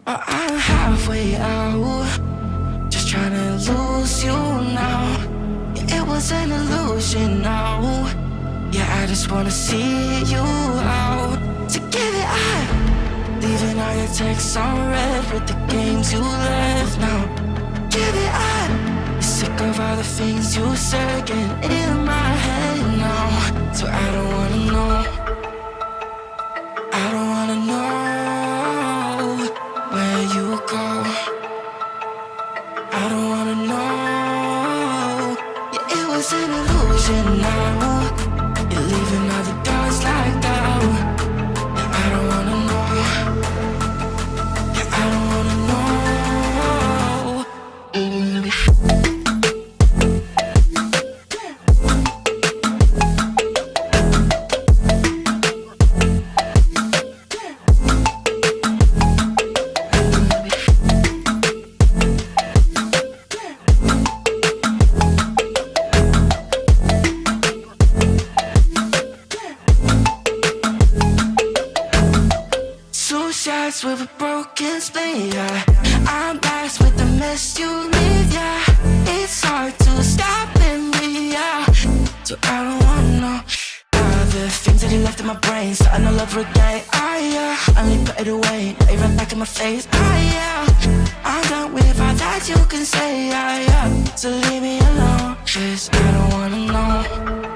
Or I'm halfway out, just trying to lose you now. Yeah, it was an illusion now. Yeah, I just wanna see you out. So give it up, leaving all your texts on red with the games you left now. Give it up, I'm sick of all the things you said getting in my head now. So I don't wanna know, I don't wanna know where you go. I don't wanna know. Yeah, it was an illusion now. You're leaving all the doors locked out. Yeah, I don't wanna know. Yeah, I don't wanna know. Shots with a broken spleen, yeah. I'm blessed with the mess you leave, yeah. It's hard to stop and breathe, yeah. So I don't wanna know all the things that you left in my brain, starting all over again, yeah. I only put it away, now you run back in my face, yeah. I'm done with all that you can say, yeah. So leave me alone, 'cause I don't wanna know.